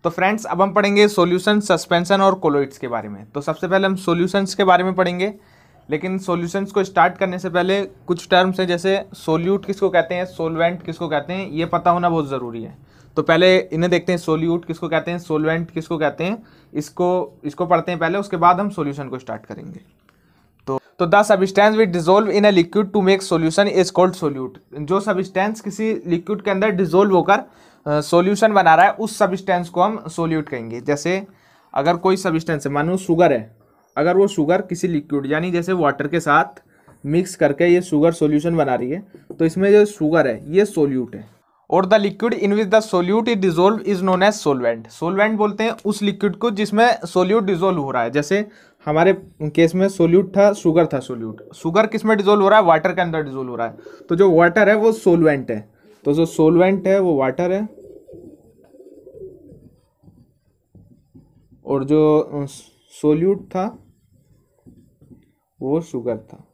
तो फ्रेंड्स अब हम पढ़ेंगे सॉल्यूशन, सस्पेंशन और कोलोइड्स के बारे में। तो सबसे पहले हम सॉल्यूशंस के बारे में पढ़ेंगे, लेकिन सॉल्यूशंस को स्टार्ट करने से पहले कुछ टर्म्स हैं, जैसे सोल्यूट किसको कहते हैं, सोलवेंट किसको कहते हैं, ये पता होना बहुत ज़रूरी है। तो पहले इन्हें देखते हैं, सोल्यूट किसको कहते हैं, सोलवेंट किसको कहते हैं, इसको पढ़ते हैं पहले, उसके बाद हम सॉल्यूशन को स्टार्ट करेंगे। तो the substance which dissolve in a liquid to make solution is called solute. जो सब्सटेंस किसी लिक्विड के अंदर डिजोल्व होकर सॉल्यूशन बना रहा है, उस सब्सटेंस को हम सोल्यूट कहेंगे। जैसे अगर कोई सब्सटेंस है, मानो शुगर है, अगर वो शुगर किसी लिक्विड यानी जैसे वाटर के साथ मिक्स करके ये शुगर सॉल्यूशन बना रही है, तो इसमें जो शुगर है ये सोल्यूट है। और the liquid in which the solute is dissolve is known as solvent. Solvent बोलते हैं उस लिक्विड को जिसमें सोल्यूट डिजोल्व हो रहा है। जैसे हमारे केस में सोल्यूट था, शुगर था, सोल्यूट। शुगर किस में डिजोल्व हो रहा है, वाटर के अंदर डिजोल्व हो रहा है। तो जो वाटर है वो सोलवेंट है, तो जो सोलवेंट है वो वाटर है, और जो सोल्यूट था वो शुगर था,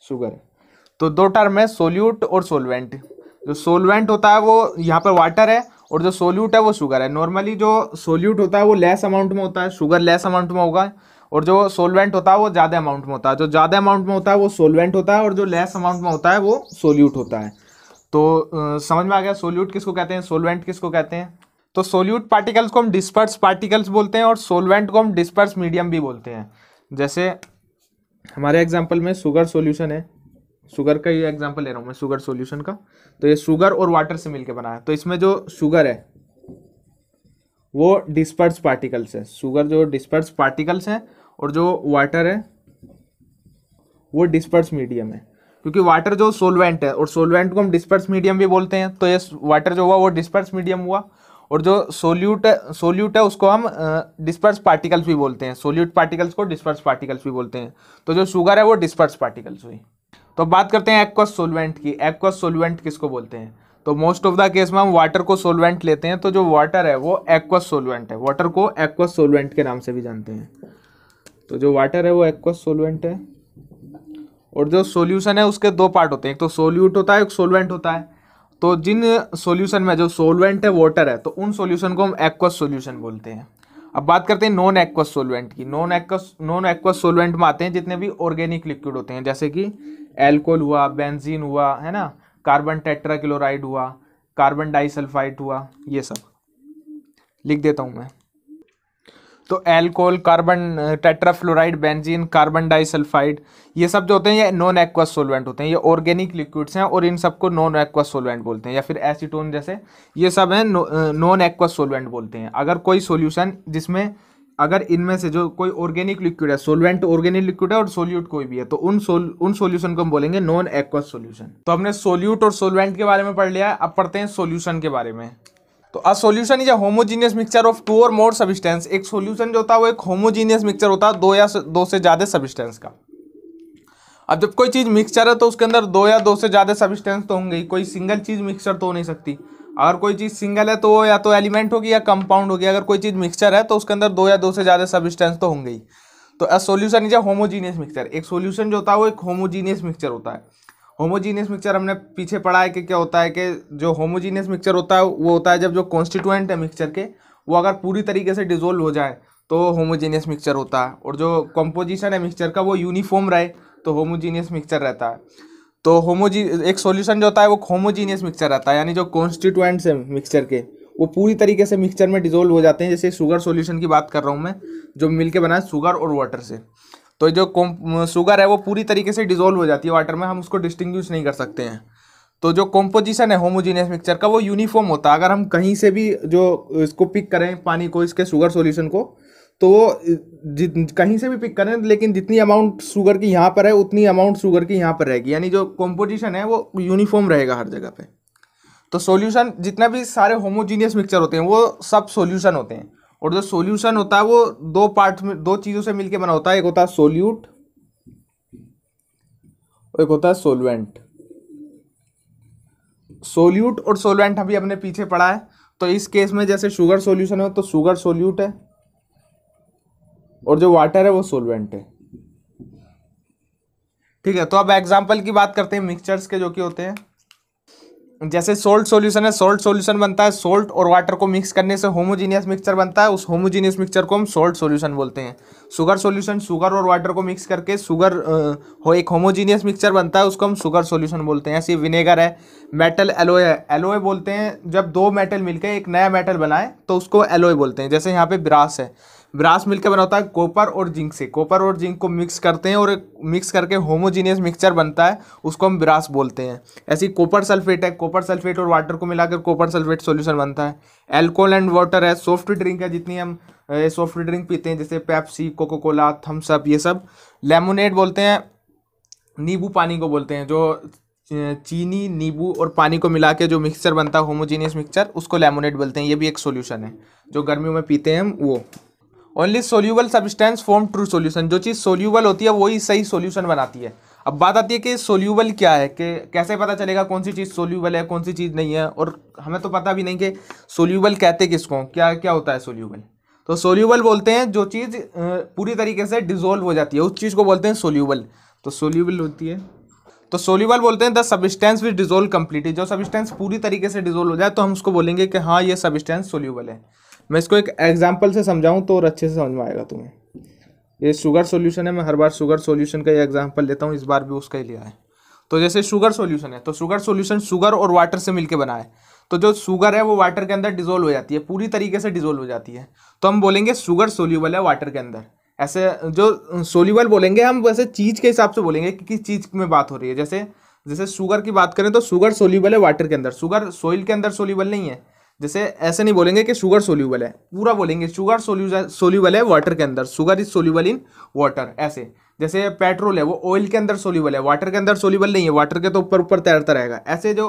शुगर है। तो दो टर्म है, सोल्यूट और सोलवेंट। जो सोलवेंट होता है वो यहाँ पर वाटर है, और जो सोल्यूट है वो शुगर है। नॉर्मली जो सोल्यूट होता है वो लेस अमाउंट में होता है, शुगर लेस अमाउंट में होगा, और जो सोलवेंट होता है वो ज़्यादा अमाउंट में होता है। जो ज़्यादा अमाउंट में होता है वो सोलवेंट होता है, और जो लेस अमाउंट में होता है वो सोल्यूट होता है। तो समझ में आ गया सोल्यूट किसको कहते हैं, सोलवेंट किसको कहते हैं। तो सोल्यूट पार्टिकल्स को हम डिस्पर्स पार्टिकल्स बोलते हैं, और सोलवेंट को हम डिस्पर्स मीडियम भी बोलते हैं। जैसे हमारे एग्जाम्पल में शुगर सॉल्यूशन है, शुगर का ये एग्जांपल ले रहा हूँ मैं, शुगर सॉल्यूशन का। तो ये शुगर और वाटर से मिलके बना है, तो इसमें जो शुगर है वो डिस्पर्स पार्टिकल्स है, शुगर जो डिस्पर्स पार्टिकल्स हैं, और जो वाटर है वो डिस्पर्स मीडियम है। क्योंकि वाटर जो सोलवेंट है, और सोलवेंट को हम डिस्पर्स मीडियम भी बोलते हैं, तो ये वाटर जो हुआ वो डिस्पर्स मीडियम हुआ। और जो सोल्यूट है उसको हम डिस्पर्स पार्टिकल्स भी बोलते हैं, सोल्यूट पार्टिकल्स को डिस्पर्स पार्टिकल्स भी बोलते हैं। तो जो शुगर है वो डिस्पर्स पार्टिकल्स हुई। तो बात करते हैं एक्वस सोलवेंट की। एक्वस सोलवेंट किसको बोलते हैं, तो मोस्ट ऑफ द केस में हम वाटर को सोलवेंट लेते हैं, तो जो वाटर है वो एक्वस सोलवेंट है। वाटर को एक्वस सोलवेंट के नाम से भी जानते हैं। तो जो वाटर है वो एक्वस सोलवेंट है, और जो सॉल्यूशन है उसके दो पार्ट होते हैं, एक तो सोल्यूट होता है, एक सोलवेंट होता है। तो जिन सॉल्यूशन में जो सोलवेंट है वाटर है, तो उन सॉल्यूशन को हम एक्वस सॉल्यूशन बोलते हैं। अब बात करते हैं नॉन एक्वस सोलवेंट की। नॉन एक्वस सोलवेंट में आते हैं जितने भी ऑर्गेनिक लिक्विड होते हैं, जैसे कि एल्कोहल हुआ, बेंजीन हुआ, है ना, कार्बन टेट्राक्लोराइड हुआ, कार्बन डाइसल्फाइड हुआ, ये सब लिख देता हूं मैं। तो alcohol, carbon tetrafluoride, benzene, carbon disulphide, ये सब जो होते हैं ये नॉन एक्वस सोलवेंट होते हैं। ये ऑर्गेनिक लिक्विड्स हैं, और इन सबको नॉन एक्वस सोलवेंट बोलते हैं, या फिर एसीटोन जैसे, ये सब हैं नॉन एक्वस सोलवेंट बोलते हैं। अगर कोई सॉल्यूशन जिसमें अगर इनमें से जो कोई ऑर्गेनिक लिक्विड है, सोलवेंट ऑर्गेनिक लिक्विड है और सोल्यूट कोई भी है, तो उन सॉल्यूशन को हम बोलेंगे नॉन एक्वस सॉल्यूशन। तो हमने सोल्यूट और सोलवेंट के बारे में पढ़ लिया है, अब पढ़ते हैं सॉल्यूशन के बारे में। तो a solution is a homogeneous mixture of two or more substance. एक सॉल्यूशन जो होता है वो एक होमोजीनियस मिक्सचर होता है दो से ज्यादा सब्सटेंस का। अब जब कोई चीज मिक्सचर है तो उसके अंदर दो या दो से ज्यादा सब्सटेंस तो होंगे ही, कोई सिंगल चीज मिक्सचर तो हो नहीं सकती। अगर कोई चीज सिंगल है तो वो या तो एलिमेंट होगी या कंपाउंड होगी। अगर कोई चीज मिक्सचर है तो उसके अंदर दो या दो से ज्यादा सब्सटेंस तो होंगे ही। तो a solution is a homogeneous mixture. एक सॉल्यूशन जो होता है वो एक होमोजीनियस मिक्सचर होता है। होमोजीनियस मिक्सचर हमने पीछे पढ़ा है कि क्या होता है, कि जो होमोजीनियस मिक्सचर होता है वो होता है जब जो कॉन्स्टिट्यूएंट है मिक्सचर के वो अगर पूरी तरीके से डिसोल्व हो जाए तो होमोजीनियस मिक्सचर होता है, और जो कंपोजिशन है मिक्सचर का वो यूनिफॉर्म रहे तो होमोजीनियस मिक्सचर रहता है। तो एक सॉल्यूशन जो होता है वो होमोजीनियस मिक्सचर रहता है, यानी जो कॉन्स्टिट्यूएंट्स है मिक्सचर के वो पूरी तरीके से मिक्सचर में डिसोल्व हो जाते हैं। जैसे शुगर सॉल्यूशन की बात कर रहा हूँ मैं, जो मिलके बना है शुगर और वाटर से। तो जो शुगर है वो पूरी तरीके से डिसोल्व हो जाती है वाटर में, हम उसको डिस्टिंग्विश नहीं कर सकते हैं। तो जो कॉम्पोजिशन है होमोजीनियस मिक्सचर का वो यूनिफॉर्म होता है। अगर हम कहीं से भी जो इसको पिक करें पानी को, इसके शुगर सॉल्यूशन को, तो वो कहीं से भी पिक करें, लेकिन जितनी अमाउंट शुगर की यहाँ पर है उतनी अमाउंट शुगर की यहाँ पर रहेगी, यानी जो कॉम्पोजिशन है वो यूनिफॉर्म रहेगा हर जगह पे। तो सॉल्यूशन जितना भी सारे होमोजीनियस मिक्सचर होते हैं वो सब सॉल्यूशन होते हैं। और जो सॉल्यूशन होता है वो दो पार्ट में, दो चीजों से मिलके बना होता है। एक होता है सोल्यूट और एक होता है सोलवेंट। सोल्यूट और सोलवेंट अभी हमने पीछे पढ़ा है। तो इस केस में जैसे शुगर सॉल्यूशन है तो शुगर सोल्यूट है, और जो वाटर है वो सोलवेंट है। ठीक है, तो अब एग्जांपल की बात करते हैं मिक्सचर्स के, जो कि होते हैं जैसे सोल्ट सॉल्यूशन है, सोल्ट सॉल्यूशन बनता है सोल्ट और वाटर को मिक्स करने से होमोजीनियस मिक्सचर बनता है, उस होमोजीनियस मिक्सचर को हम सोल्ट सॉल्यूशन बोलते हैं। शुगर सॉल्यूशन, शुगर और वाटर को मिक्स करके शुगर हो एक होमोजीनियस मिक्सचर बनता है, उसको हम शुगर सॉल्यूशन बोलते हैं। ऐसे विनेगर है, मेटल एलोय है, एलोय बोलते हैं जब दो मेटल मिलकर एक नया मेटल बनाए तो उसको एलोय बोलते हैं। जैसे यहाँ पे ब्रास है, ब्रास मिलकर बना होता है कॉपर और जिंक से, कॉपर और जिंक को मिक्स करते हैं और मिक्स करके होमोजीनियस मिक्सचर बनता है, उसको हम ब्रास बोलते हैं। ऐसी कॉपर सल्फेट है, कॉपर सल्फेट और वाटर को मिलाकर कॉपर सल्फेट सॉल्यूशन बनता है। एल्कोहल एंड वाटर है, सॉफ्ट ड्रिंक है, जितनी हम सॉफ्ट ड्रिंक पीते हैं जैसे Pepsi, Coca Cola, Thums Up, ये सब। लेमोनेड बोलते हैं, नींबू पानी को बोलते हैं, जो चीनी नींबू और पानी को मिला के जो मिक्सचर बनता है होमोजीनियस मिक्सचर, उसको लेमोनेड बोलते हैं। ये भी एक सॉल्यूशन है जो गर्मियों में पीते हैं हम, वो। Only soluble substance form true solution, जो चीज़ सोल्यूबल होती है वही सही सॉल्यूशन बनाती है। अब बात आती है कि सोल्यूबल क्या है, कि कैसे पता चलेगा कौन सी चीज़ सोल्यूबल है कौन सी चीज़ नहीं है, और हमें तो पता भी नहीं कि सोल्यूबल कहते किसको, क्या क्या होता है सोल्यूबल। तो सोल्यूबल बोलते हैं जो चीज़ पूरी तरीके से डिजोल्व हो जाती है, उस चीज़ को बोलते हैं सोल्यूबल। तो सोल्यूबल होती है, तो सोल्यूबल बोलते हैं the substance which dissolve completely, जो सब्सटेंस पूरी तरीके से डिजोल्व हो जाए तो हम उसको बोलेंगे कि हाँ ये सब्सटेंस सोल्यूबल है। मैं इसको एक एग्जांपल से समझाऊं तो और अच्छे से समझ में आएगा तुम्हें। ये शुगर सॉल्यूशन है, मैं हर बार शुगर सॉल्यूशन का ये एग्जांपल लेता हूँ, इस बार भी उसका ही लिया है। तो जैसे शुगर सॉल्यूशन है, तो शुगर सॉल्यूशन शुगर और वाटर से मिलकर बना है, तो जो शुगर है वो वाटर के अंदर डिजोल्व हो जाती है, पूरी तरीके से डिजोल्व हो जाती है, तो हम बोलेंगे शुगर सोल्यूबल है वाटर के अंदर। ऐसे जो सोल्यूबल बोलेंगे हम वैसे चीज़ के हिसाब से बोलेंगे कि किस चीज़ में बात हो रही है। जैसे जैसे शुगर की बात करें तो शुगर सोल्यूबल है वाटर के अंदर, शुगर सोइल के अंदर सोल्यूबल नहीं है। जैसे ऐसे नहीं बोलेंगे कि शुगर सोल्यूबल है, पूरा बोलेंगे शुगर सोल्यूबल है वाटर के अंदर, sugar is soluble in water. ऐसे जैसे पेट्रोल है वो ऑयल के अंदर सोल्यूबल है, वाटर के अंदर सोल्यूबल नहीं है, वाटर के तो ऊपर ऊपर तैरता रहेगा। ऐसे जो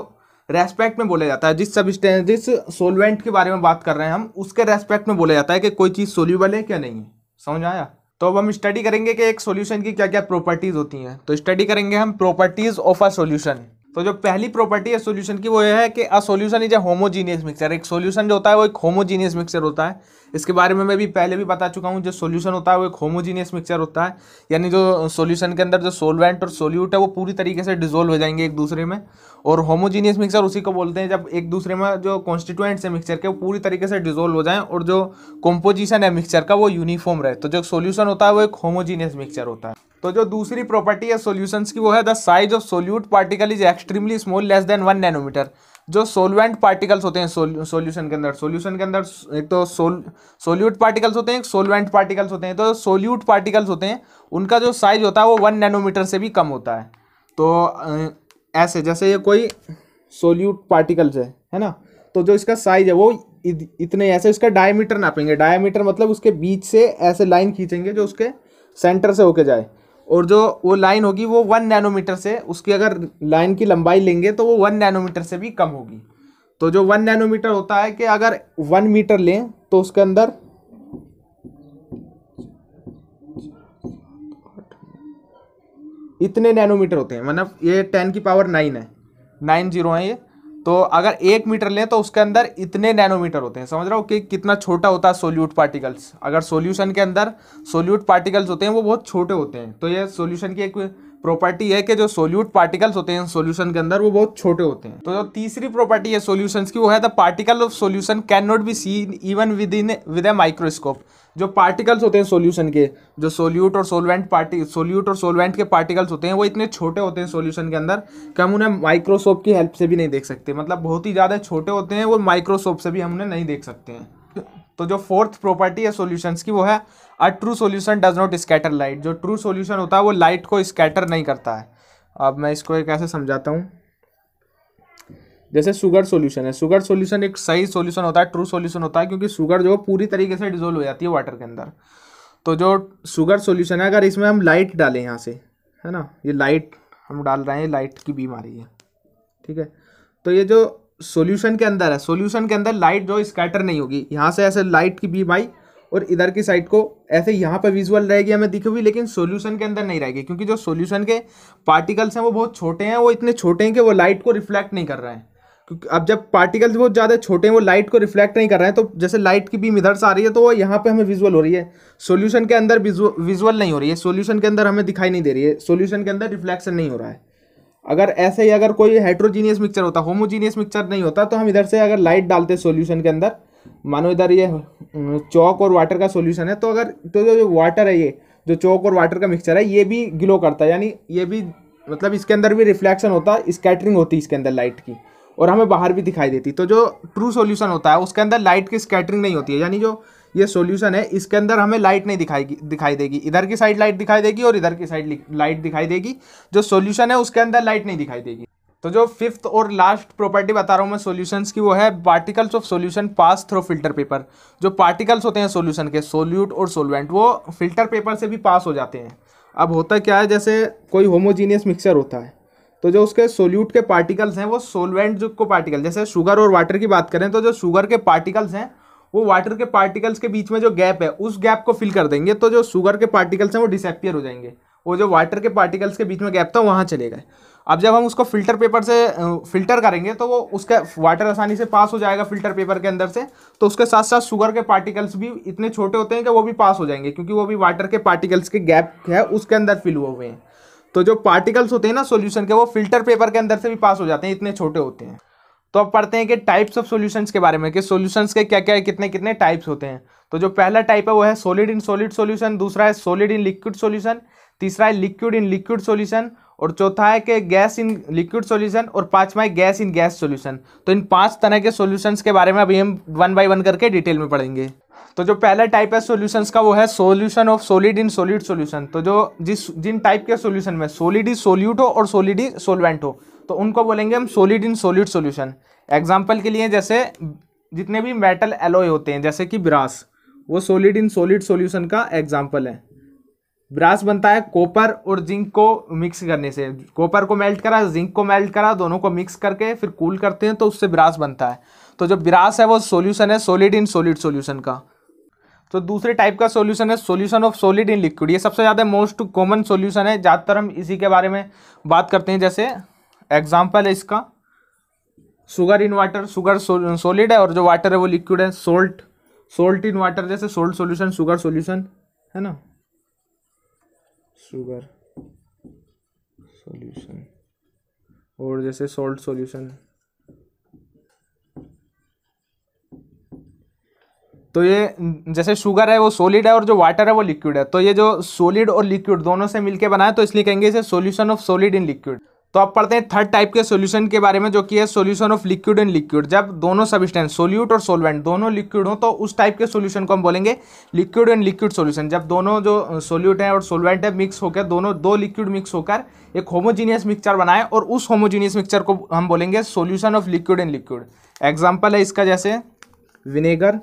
रेस्पेक्ट में बोला जाता है, जिस सब्सटेंस जिस सोलवेंट के बारे में बात कर रहे हैं हम, उसके रेस्पेक्ट में बोला जाता है कि कोई चीज़ सोल्यूबल है क्या नहीं है। समझ आया? तो अब हम स्टडी करेंगे कि एक सॉल्यूशन की क्या क्या प्रॉपर्टीज होती हैं। तो स्टडी करेंगे हम प्रॉपर्टीज ऑफ अ सॉल्यूशन। तो जो पहली प्रॉपर्टी है सॉल्यूशन की वो ये है कि अ solution is a homogeneous mixture. एक सॉल्यूशन जो होता है वो एक होमोजीनियस मिक्सचर होता है। इसके बारे में मैं भी पहले भी बता चुका हूँ, जो सॉल्यूशन होता है वो एक होमोजीनियस मिक्सचर होता है, यानी जो सॉल्यूशन के अंदर जो सोलवेंट और सोल्यूट है वो पूरी तरीके से डिजोल्व हो जाएंगे एक दूसरे में। और होमोजीनियस मिक्सचर उसी को बोलते हैं जब एक दूसरे में जो कॉन्स्टिट्यूएंट्स है मिक्सचर के वो पूरी तरीके से डिजोल्व हो जाएं और जो कॉम्पोजिशन है मिक्सचर का वो यूनिफॉर्म रहे। तो जो सॉल्यूशन होता है वो एक होमोजीनियस मिक्सचर होता है। तो जो दूसरी प्रॉपर्टी है सॉल्यूशंस की वो है the size of solute particle is extremely small, less than 1 nanometre. जो सोलवेंट पार्टिकल्स होते हैं सॉल्यूशन के अंदर एक तो सोल्यूट पार्टिकल्स होते हैं, एक सोलवेंट पार्टिकल्स होते हैं। तो सोल्यूट पार्टिकल्स होते हैं उनका जो साइज होता है वो 1 नैनोमीटर से भी कम होता है। तो ऐसे जैसे ये कोई सोल्यूट पार्टिकल्स है ना, तो जो इसका साइज है वो इतने, ऐसे इसका डायमीटर नापेंगे। डायमीटर मतलब उसके बीच से ऐसे लाइन खींचेंगे जो उसके सेंटर से होके जाए, और जो वो लाइन होगी वो 1 नैनोमीटर से, उसकी अगर लाइन की लंबाई लेंगे तो वो 1 नैनोमीटर से भी कम होगी। तो जो 1 नैनोमीटर होता है कि अगर 1 मीटर लें तो उसके अंदर इतने नैनोमीटर होते हैं, मतलब ये 10 की पावर 9 है, 9 जीरो है ये। तो अगर 1 मीटर लें तो उसके अंदर इतने नैनोमीटर होते हैं। समझ रहा हो कि कितना छोटा होता है सोल्यूट पार्टिकल्स। अगर सॉल्यूशन के अंदर सोल्यूट पार्टिकल्स होते हैं वो बहुत छोटे होते हैं। तो ये सॉल्यूशन की एक प्रॉपर्टी है कि जो सोल्यूट पार्टिकल्स होते हैं सॉल्यूशन के अंदर वो बहुत छोटे होते हैं। तो जो तीसरी प्रॉपर्टी है सॉल्यूशंस की वो है the particle of solution can not be seen even with a microscope. जो पार्टिकल्स होते हैं सॉल्यूशन के, जो सोल्यूट और सोलवेंट के पार्टिकल्स होते हैं वो इतने छोटे होते हैं सॉल्यूशन के अंदर कि हम उन्हें माइक्रोस्कोप की हेल्प से भी नहीं देख सकते। मतलब बहुत ही ज़्यादा छोटे होते हैं, वो माइक्रोस्कोप से भी हम उन्हें नहीं देख सकते हैं। तो जो फोर्थ प्रॉपर्टी है सॉल्यूशंस की वो है a true solution does not scatter light. जो ट्रू सॉल्यूशन होता है वो लाइट को स्कैटर नहीं करता है। अब मैं इसको एक ऐसे समझाता हूँ। जैसे शुगर सॉल्यूशन है, शुगर सॉल्यूशन एक सही सॉल्यूशन होता है, ट्रू सॉल्यूशन होता है, क्योंकि शुगर जो पूरी तरीके से डिजोल्व हो जाती है वाटर के अंदर। तो जो शुगर सॉल्यूशन है अगर इसमें हम लाइट डालें यहाँ से, है ना, ये लाइट हम डाल रहे हैं, लाइट की बीम आ रही है, ठीक है। तो ये जो सॉल्यूशन के अंदर है, सॉल्यूशन के अंदर लाइट जो स्कैटर नहीं होगी, यहाँ से ऐसे लाइट की बीम आई और इधर की साइड को ऐसे यहाँ पर विजुअल रहेगी, हमें दिखेगी, लेकिन सॉल्यूशन के अंदर नहीं रहेगी, क्योंकि जो सॉल्यूशन के पार्टिकल्स हैं वो बहुत छोटे हैं, वो इतने छोटे हैं कि वो लाइट को रिफ्लेक्ट नहीं कर रहे हैं। क्योंकि अब जब पार्टिकल्स बहुत ज़्यादा छोटे हैं वो लाइट को रिफ्लेक्ट नहीं कर रहे हैं, तो जैसे लाइट की बीम इधर से आ रही है तो वो यहाँ पे हमें विजुअल हो रही है, सॉल्यूशन के अंदर विजुअल नहीं हो रही है, सॉल्यूशन के अंदर हमें दिखाई नहीं दे रही है, सॉल्यूशन के अंदर रिफ्लेक्शन नहीं हो रहा है। अगर ऐसे ही अगर कोई हेट्रोजीनियस मिक्सचर होता, होमोजीनियस मिक्सचर नहीं होता, तो हम इधर से अगर लाइट डालते सॉल्यूशन के अंदर, मानो इधर ये चौक और वाटर का सॉल्यूशन है, तो अगर तो जो वाटर है, ये जो चौक और वाटर का मिक्सचर है, ये भी ग्लो करता है, यानी ये भी मतलब इसके अंदर भी रिफ्लेक्शन होता है, स्कैटरिंग होती है इसके अंदर लाइट की, और हमें बाहर भी दिखाई देती। तो जो ट्रू सॉल्यूशन होता है उसके अंदर लाइट की स्कैटरिंग नहीं होती है, यानी जो ये सॉल्यूशन है इसके अंदर हमें लाइट नहीं दिखाई देगी, इधर की साइड लाइट दिखाई देगी और इधर की साइड लाइट दिखाई देगी। जो सॉल्यूशन है उसके अंदर लाइट नहीं दिखाई देगी। तो जो फिफ्थ और लास्ट प्रॉपर्टी बता रहा हूँ मैं सॉल्यूशंस की, वो है particles of solution pass through filter paper. जो पार्टिकल्स होते हैं सॉल्यूशन के, सोल्यूट और सोलवेंट, वो फिल्टर पेपर से भी पास हो जाते हैं। अब होता क्या है, जैसे कोई होमोजीनियस मिक्सचर होता है, तो जो उसके सोल्यूट के पार्टिकल्स हैं वो सोलवेंट जो को पार्टिकल, जैसे शुगर और वाटर की बात करें, तो जो शुगर के पार्टिकल्स हैं वो वाटर के पार्टिकल्स के बीच में जो गैप है उस गैप को फिल कर देंगे, तो जो शुगर के पार्टिकल्स हैं वो डिसअपियर हो जाएंगे, वो जो वाटर के पार्टिकल्स के बीच में गैप था वहाँ चले गए। अब जब हम उसको फिल्टर पेपर से फिल्टर करेंगे तो वो उसका वाटर आसानी से पास हो जाएगा फिल्टर पेपर के अंदर से, तो उसके साथ साथ शुगर के पार्टिकल्स भी इतने छोटे होते हैं कि वो भी पास हो जाएंगे, क्योंकि वो भी वाटर के पार्टिकल्स के गैप है उसके अंदर फिल हुए हुए हैं। तो जो पार्टिकल्स होते हैं ना सॉल्यूशन के, वो फिल्टर पेपर के अंदर से भी पास हो जाते हैं, इतने छोटे होते हैं। तो अब पढ़ते हैं कि टाइप्स ऑफ सॉल्यूशंस के बारे में, कि सॉल्यूशंस के क्या क्या कितने कितने टाइप्स होते हैं। तो जो पहला टाइप है वो है सॉलिड इन सॉलिड सॉल्यूशन, दूसरा है सॉलिड इन लिक्विड सॉल्यूशन, तीसरा है लिक्विड इन लिक्विड सॉल्यूशन, और चौथा है कि गैस इन लिक्विड सॉल्यूशन, और पांचवा है गैस इन गैस सॉल्यूशन। तो इन 5 तरह के सॉल्यूशंस के बारे में अभी हम 1 बाय 1 करके डिटेल में पढ़ेंगे। तो जो पहला टाइप है सॉल्यूशंस का वो है solution of solid in solid solution. तो जो जिन टाइप के सॉल्यूशन में सॉलिड ही सॉल्यूट हो और सॉलिड ही सॉल्वेंट हो, तो उनको बोलेंगे हम solid in solid solution. Example के लिए जैसे जितने भी मेटल एलॉय होते हैं, जैसे कि ब्रास, वो सॉलिड इन सॉलिड सॉल्यूशन का एग्जाम्पल है। ब्रास बनता है कॉपर और जिंक को मिक्स करने से, कॉपर को मेल्ट करा, जिंक को मेल्ट करा, दोनों को मिक्स करके फिर कूल करते हैं, तो उससे ब्रास बनता है। तो जो ब्रास है वो सॉल्यूशन है सॉलिड इन सॉलिड सॉल्यूशन का। तो दूसरे टाइप का सॉल्यूशन है solution of solid in liquid. ये सबसे ज़्यादा मोस्ट कॉमन सॉल्यूशन है, ज़्यादातर हम इसी के बारे में बात करते हैं। जैसे एग्जाम्पल है इसका sugar in water, sugar solid है और जो वाटर है वो लिक्विड है। सोल्ट इन वाटर, जैसे सोल्ट सॉल्यूशन शुगर सॉल्यूशन है ना, शुगर सॉल्यूशन, और जैसे सॉल्ट सॉल्यूशन। तो ये जैसे शुगर है वो सॉलिड है और जो वाटर है वो लिक्विड है, तो ये जो सॉलिड और लिक्विड दोनों से मिलके बना है, तो इसलिए कहेंगे इसे solution of solid in liquid. तो अब पढ़ते हैं थर्ड टाइप के सॉल्यूशन के बारे में, जो कि है solution of liquid in liquid. जब दोनों सब्सटेंस सोल्यूट और सोलवेंट दोनों लिक्विड हो, तो उस टाइप के सॉल्यूशन को हम बोलेंगे लिक्विड इन लिक्विड सॉल्यूशन। जब दोनों जो सोल्यूट है और सोलवेंट है मिक्स होकर, दोनों दो लिक्विड मिक्स होकर एक होमोजीनियस मिक्सचर बनाए, और उस होमोजीनियस मिक्सचर को हम बोलेंगे solution of liquid in liquid. Example है इसका जैसे विनेगर।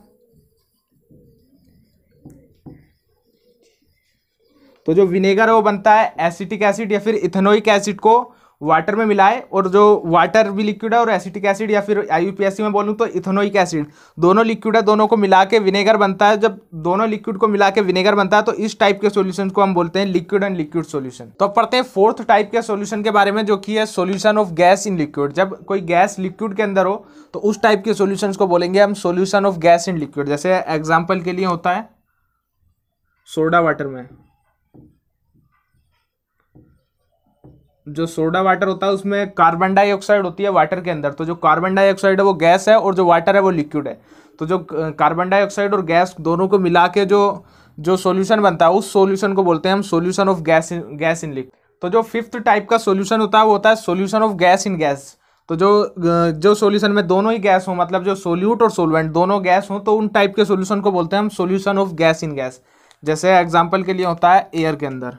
तो जो विनेगर है वो बनता है एसिटिक एसिड या फिर इथेनोइक एसिड को वाटर में मिलाए, और जो वाटर भी लिक्विड है और एसिटिक एसिड या फिर IUPAC में बोलूँ तो इथेनोइक एसिड, दोनों लिक्विड है, दोनों को मिला के विनेगर बनता है। जब दोनों लिक्विड को मिला के विनेगर बनता है, तो इस टाइप के सॉल्यूशन को हम बोलते हैं लिक्विड एंड लिक्विड सॉल्यूशन। तो अब पढ़ते हैं फोर्थ टाइप के सॉल्यूशन के बारे में, जो कि है solution of gas in liquid. जब कोई गैस लिक्विड के अंदर हो, तो उस टाइप के सॉल्यूशन को बोलेंगे हम solution of gas in liquid. जैसे एग्जाम्पल के लिए होता है सोडा वाटर में, जो सोडा वाटर होता है उसमें कार्बन डाइऑक्साइड होती है वाटर के अंदर। तो जो कार्बन डाइऑक्साइड है वो गैस है और जो वाटर है वो लिक्विड है। तो जो कार्बन डाइऑक्साइड और गैस दोनों को मिला के जो सॉल्यूशन बनता है, उस सॉल्यूशन को बोलते हैं हम solution of gas in liquid. तो जो फिफ्थ टाइप का सॉल्यूशन होता है वो होता है solution of gas in gas. तो जो सॉल्यूशन में दोनों ही गैस हो, मतलब जो सोल्यूट और सोलवेंट दोनों गैस हो, तो उन टाइप के सॉल्यूशन को बोलते हैं हम solution of gas in gas. जैसे एग्जाम्पल के लिए होता है एयर के अंदर।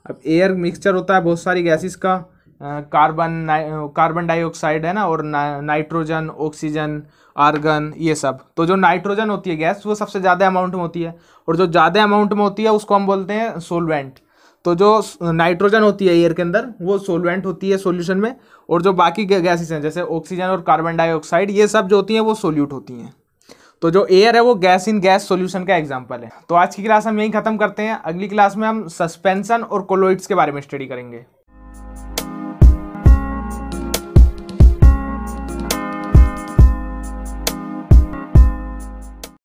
अब एयर मिक्सचर होता है बहुत सारी गैसेस का, कार्बन डाइऑक्साइड है ना, और नाइट्रोजन, ऑक्सीजन, आर्गन, ये सब। तो जो नाइट्रोजन होती है गैस, वो सबसे ज़्यादा अमाउंट में होती है, और जो ज़्यादा अमाउंट में होती है उसको हम बोलते हैं सोलवेंट। तो जो नाइट्रोजन होती है एयर के अंदर वो सोलवेंट होती है सॉल्यूशन में, और जो बाकी गैसेस हैं जैसे ऑक्सीजन और कार्बन डाइऑक्साइड, ये सब जो होती हैं वो सोल्यूट होती हैं। तो जो एयर है वो गैस इन गैस सॉल्यूशन का एग्जांपल है। तो आज की क्लास हम यहीं खत्म करते हैं। अगली क्लास में हम सस्पेंशन और कोलोइड्स के बारे में स्टडी करेंगे।